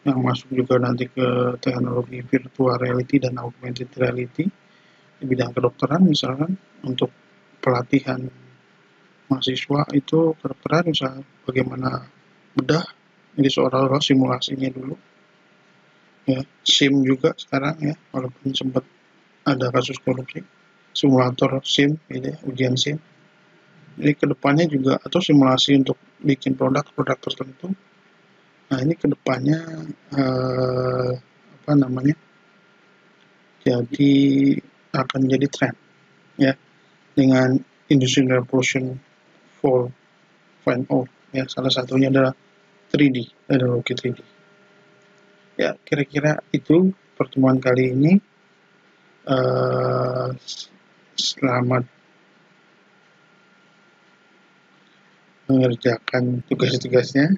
yang masuk juga nanti ke teknologi virtual reality dan augmented reality di bidang kedokteran misalkan untuk pelatihan mahasiswa itu kedokteran misalnya bagaimana bedah, jadi seolah-olah simulasinya dulu ya, SIM juga sekarang ya, walaupun sempat ada kasus korupsi, simulator SIM gitu ya, ujian SIM. Jadi kedepannya juga atau simulasi untuk bikin produk-produk tertentu. Nah ini kedepannya apa namanya? Jadi akan jadi tren ya dengan Industry Revolution 4.0 ya, salah satunya adalah 3D, teknologi 3D. Ya kira-kira itu pertemuan kali ini. Selamat mengerjakan tugas-tugasnya,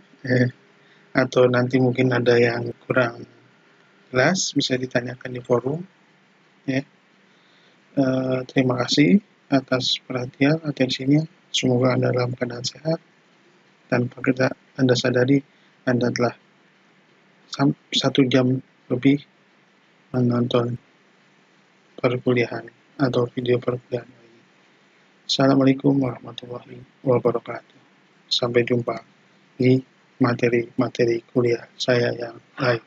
atau nanti mungkin ada yang kurang jelas bisa ditanyakan di forum ya. Terima kasih atas perhatian atensinya, semoga Anda dalam keadaan sehat. Tanpa Anda sadari Anda telah 1 jam lebih menonton perkuliahan atau video perkuliahan ini. Assalamualaikum warahmatullahi wabarakatuh. Sampai jumpa di materi-materi kuliah saya yang lain.